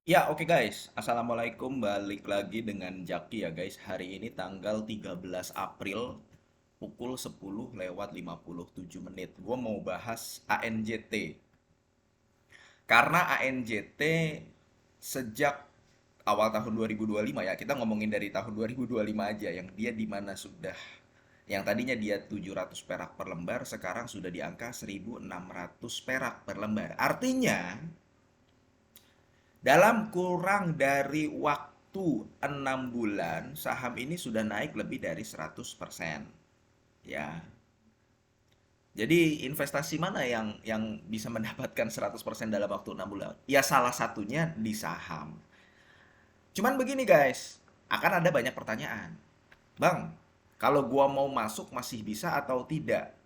Ya, oke guys. Assalamualaikum. Balik lagi dengan Jaki ya guys. Hari ini tanggal 13 April pukul 10 lewat 57 menit. Gue mau bahas ANJT. Karena ANJT sejak awal tahun 2025 ya, kita ngomongin dari tahun 2025 aja yang dia di mana sudah yang tadinya dia 700 perak per lembar, sekarang sudah di angka 1.600 perak per lembar. Artinya dalam kurang dari waktu 6 bulan, saham ini sudah naik lebih dari 100%. Ya. Jadi investasi mana yang bisa mendapatkan 100% dalam waktu 6 bulan? Ya salah satunya di saham. Cuman begini guys, akan ada banyak pertanyaan. Bang, kalau gua mau masuk masih bisa atau tidak?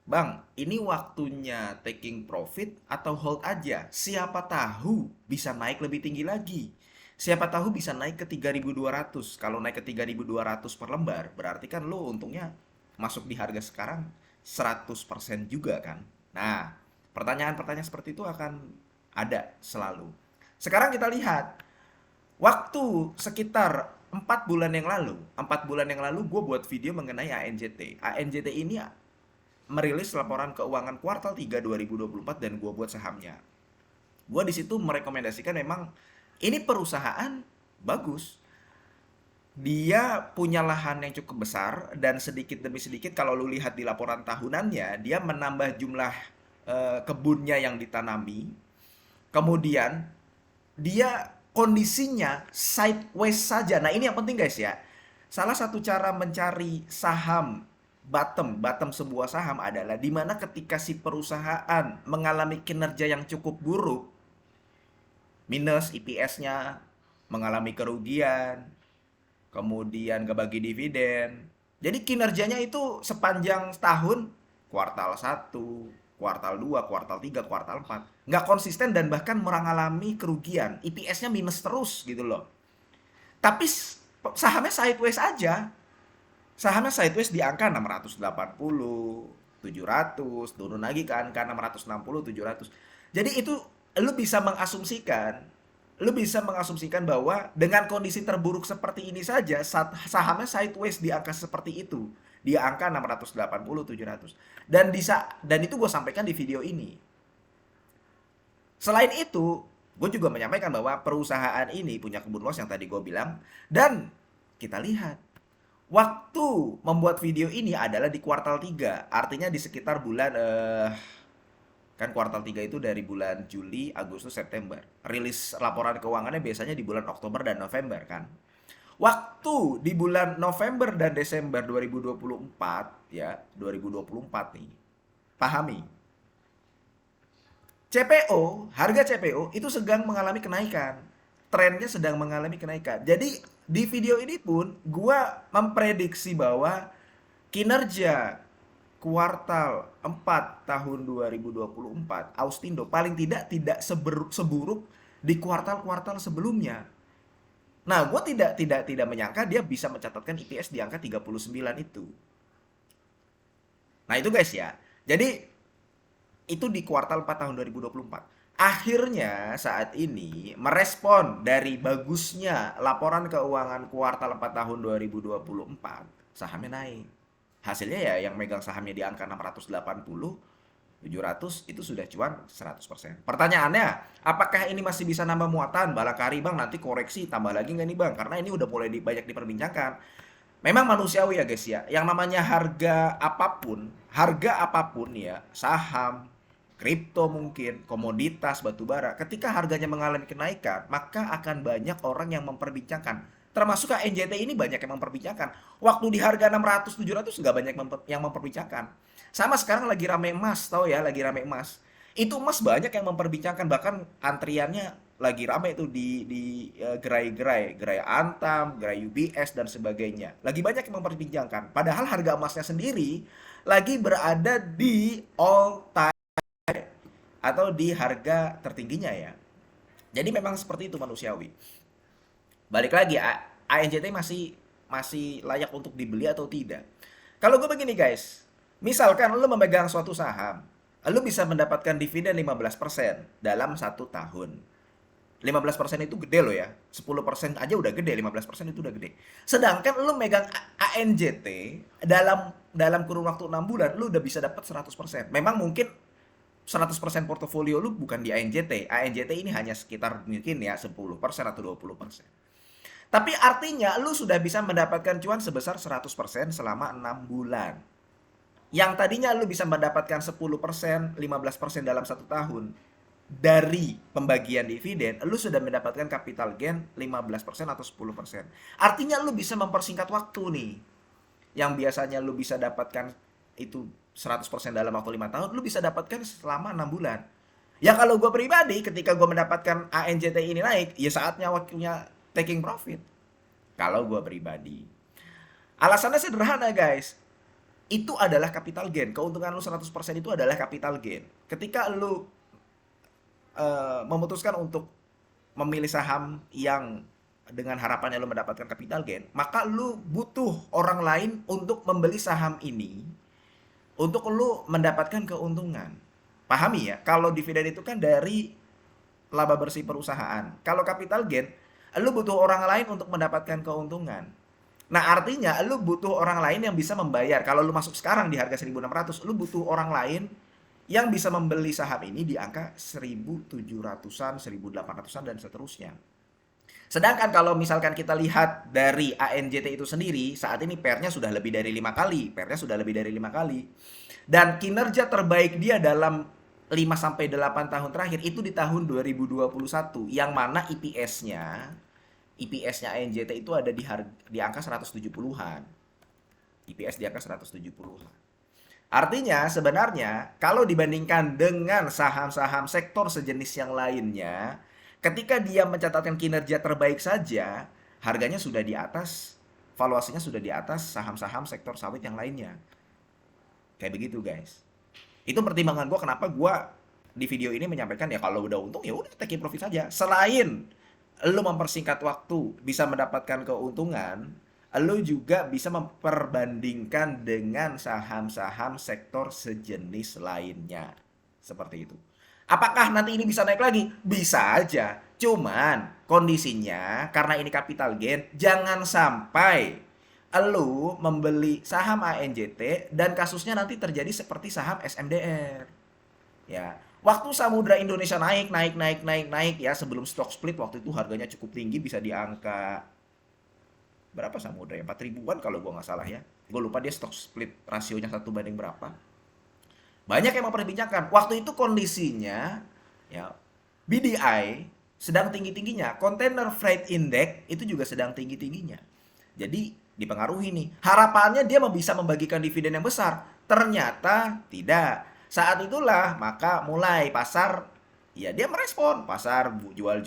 Bang, ini waktunya taking profit atau hold aja? Siapa tahu bisa naik lebih tinggi lagi. Siapa tahu bisa naik ke 3.200. Kalau naik ke 3.200 per lembar, berarti kan lo untungnya masuk di harga sekarang 100% juga kan. Nah, pertanyaan-pertanyaan seperti itu akan ada selalu. Sekarang kita lihat, waktu sekitar 4 bulan yang lalu gue buat video mengenai ANJT. ANJT ini merilis laporan keuangan kuartal 3 2024 dan gue buat sahamnya. Gue di situ merekomendasikan memang ini perusahaan bagus. Dia punya lahan yang cukup besar dan sedikit demi sedikit kalau lu lihat di laporan tahunannya dia menambah jumlah kebunnya yang ditanami. Kemudian dia kondisinya sideways saja. Nah, ini yang penting guys ya. Salah satu cara mencari saham bottom sebuah saham adalah di mana ketika si perusahaan mengalami kinerja yang cukup buruk, minus EPS-nya, mengalami kerugian, kemudian gak bagi dividen. Jadi kinerjanya itu sepanjang tahun, kuartal 1, kuartal 2, kuartal 3, kuartal 4, nggak konsisten dan bahkan mengalami kerugian. EPS-nya minus terus gitu loh. Tapi sahamnya sideways aja. Sahamnya sideways di angka 680, 700, turun lagi ke angka 660, 700. Jadi itu lu bisa mengasumsikan bahwa dengan kondisi terburuk seperti ini saja sahamnya sideways di angka seperti itu, di angka 680, 700. Dan itu gue sampaikan di video ini. Selain itu, gue juga menyampaikan bahwa perusahaan ini punya kebun luas yang tadi gue bilang, dan kita lihat waktu membuat video ini adalah di kuartal 3, artinya di sekitar bulan kan kuartal 3 itu dari bulan Juli, Agustus, September. Rilis laporan keuangannya biasanya di bulan Oktober dan November kan. Waktu di bulan November dan Desember 2024 ya, 2024 nih. Pahami, CPO, harga CPO itu sedang mengalami kenaikan. Trennya sedang mengalami kenaikan. Jadi di video ini pun gua memprediksi bahwa kinerja kuartal 4 tahun 2024 Austindo paling tidak seburuk di kuartal-kuartal sebelumnya. Nah, gue tidak menyangka dia bisa mencatatkan EPS di angka 39 itu. Nah, itu guys ya. Jadi itu di kuartal 4 tahun 2024. Akhirnya saat ini merespon dari bagusnya laporan keuangan kuartal 4 tahun 2024, sahamnya naik. Hasilnya ya yang megang sahamnya di angka 680, 700 itu sudah cuan 100%. Pertanyaannya, apakah ini masih bisa nambah muatan? Barangkali Bang nanti koreksi tambah lagi nggak nih Bang? Karena ini udah mulai banyak diperbincangkan. Memang manusiawi ya guys ya. Yang namanya harga apapun ya, saham, kripto mungkin, komoditas, batu bara, ketika harganya mengalami kenaikan, maka akan banyak orang yang memperbincangkan. Termasuk NJT ini banyak yang memperbincangkan. Waktu di harga 600 700 nggak banyak yang memperbincangkan. Sama sekarang lagi rame emas, tahu ya, lagi rame emas. Itu emas banyak yang memperbincangkan, bahkan antriannya lagi rame itu di gerai Antam, gerai UBS dan sebagainya. Lagi banyak yang memperbincangkan. Padahal harga emasnya sendiri lagi berada di all time atau di harga tertingginya ya. Jadi memang seperti itu manusiawi. Balik lagi, ANJT masih masih layak untuk dibeli atau tidak. Kalau gue begini guys, misalkan lo memegang suatu saham, lo bisa mendapatkan dividen 15% dalam 1 tahun. 15% itu gede loh ya. 10% aja udah gede, 15% itu udah gede. Sedangkan lu megang ANJT dalam kurun waktu 6 bulan lu udah bisa dapat 100%. Memang mungkin 100% portofolio lu bukan di ANJT. ANJT ini hanya sekitar mungkin ya 10% atau 20%. Tapi artinya lu sudah bisa mendapatkan cuan sebesar 100% selama 6 bulan. Yang tadinya lu bisa mendapatkan 10%, 15% dalam 1 tahun dari pembagian dividen, lu sudah mendapatkan capital gain 15% atau 10%. Artinya lu bisa mempersingkat waktu nih. Yang biasanya lu bisa dapatkan itu 100% dalam waktu 5 tahun, lu bisa dapatkan selama 6 bulan. Ya kalau gue pribadi, ketika gue mendapatkan ANJT ini naik, ya saatnya waktunya taking profit. Kalau gue pribadi. Alasannya sederhana guys. Itu adalah capital gain. Keuntungan lu 100% itu adalah capital gain. Ketika lu memutuskan untuk memilih saham yang dengan harapannya lu mendapatkan capital gain, maka lu butuh orang lain untuk membeli saham ini untuk lu mendapatkan keuntungan. Pahami ya, kalau dividen itu kan dari laba bersih perusahaan. Kalau capital gain, lu butuh orang lain untuk mendapatkan keuntungan. Nah, artinya lu butuh orang lain yang bisa membayar. Kalau lu masuk sekarang di harga 1.600, lu butuh orang lain yang bisa membeli saham ini di angka 1.700-an, 1.800-an, dan seterusnya. Sedangkan kalau misalkan kita lihat dari ANJT itu sendiri, saat ini PER-nya sudah lebih dari 5 kali. PER-nya sudah lebih dari 5 kali. Dan kinerja terbaik dia dalam 5-8 tahun terakhir itu di tahun 2021. Yang mana IPS-nya ANJT itu ada di angka 170-an. IPS di angka 170-an. Artinya sebenarnya kalau dibandingkan dengan saham-saham sektor sejenis yang lainnya, ketika dia mencatatkan kinerja terbaik saja, harganya sudah di atas, valuasinya sudah di atas saham-saham sektor sawit yang lainnya. Kayak begitu guys. Itu pertimbangan gue kenapa gue di video ini menyampaikan ya kalau udah untung ya udah taking profit saja. Selain lu mempersingkat waktu, bisa mendapatkan keuntungan, lu juga bisa memperbandingkan dengan saham-saham sektor sejenis lainnya. Seperti itu. Apakah nanti ini bisa naik lagi? Bisa aja. Cuman kondisinya karena ini capital gain, jangan sampai lu membeli saham ANJT dan kasusnya nanti terjadi seperti saham SMDR. Ya, waktu Samudra Indonesia naik ya, sebelum stock split waktu itu harganya cukup tinggi, bisa di angka berapa Samudra ya, 4 ribuan kalau gue nggak salah ya. Gue lupa dia stock split rasionya 1 banding berapa. Banyak yang memperbincangkan. Waktu itu kondisinya ya BDI sedang tinggi-tingginya, Container Freight Index itu juga sedang tinggi-tingginya. Jadi dipengaruhi nih. Harapannya dia bisa membagikan dividen yang besar. Ternyata tidak. Saat itulah maka mulai pasar ya dia merespon, pasar jual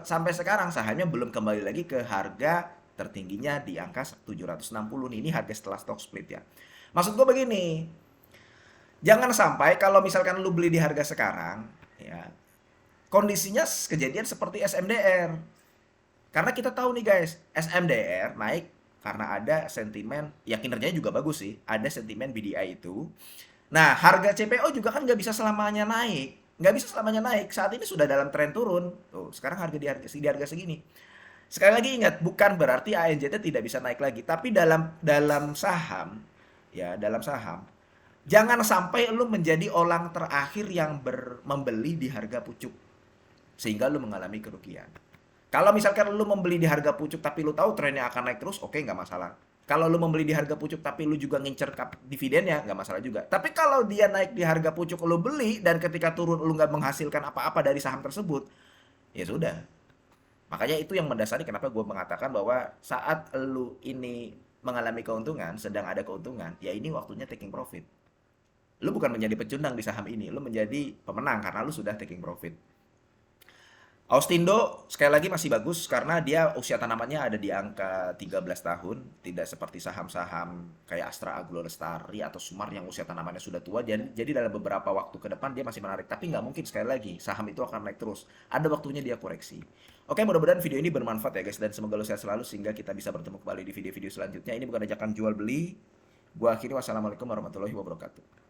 sampai sekarang sahamnya belum kembali lagi ke harga tertingginya di angka 760 nih. Ini harga setelah stock split ya. Maksud gue begini, jangan sampai kalau misalkan lu beli di harga sekarang ya kondisinya kejadian seperti SMDR. Karena kita tahu nih guys, SMDR naik karena ada sentimen, ya kinerjanya juga bagus sih, ada sentimen BDI itu. Nah, harga CPO juga kan nggak bisa selamanya naik. Nggak bisa selamanya naik. Saat ini sudah dalam tren turun. Tuh, sekarang harga di harga segini. Sekali lagi ingat, bukan berarti ANJT tidak bisa naik lagi. Tapi dalam saham, ya dalam saham, jangan sampai lu menjadi orang terakhir yang membeli di harga pucuk. Sehingga lu mengalami kerugian. Kalau misalkan lu membeli di harga pucuk tapi lu tahu trennya akan naik terus, oke, nggak masalah. Kalau lu membeli di harga pucuk tapi lu juga ngincer dividennya, nggak masalah juga. Tapi kalau dia naik di harga pucuk lu beli dan ketika turun lu nggak menghasilkan apa-apa dari saham tersebut, ya sudah. Makanya itu yang mendasari kenapa gue mengatakan bahwa saat lu ini mengalami keuntungan, sedang ada keuntungan, ya ini waktunya taking profit. Lu bukan menjadi pecundang di saham ini, lu menjadi pemenang karena lu sudah taking profit. Austindo sekali lagi masih bagus karena dia usia tanamannya ada di angka 13 tahun, tidak seperti saham-saham kayak Astra Agro Lestari atau Sumar yang usia tanamannya sudah tua. Jadi dalam beberapa waktu ke depan dia masih menarik, tapi nggak mungkin sekali lagi saham itu akan naik terus. Ada waktunya dia koreksi. Oke, mudah-mudahan video ini bermanfaat ya guys, dan semoga lo sehat selalu sehingga kita bisa bertemu kembali di video-video selanjutnya. Ini bukan ajakan jual beli. Gua akhiri, wassalamualaikum warahmatullahi wabarakatuh.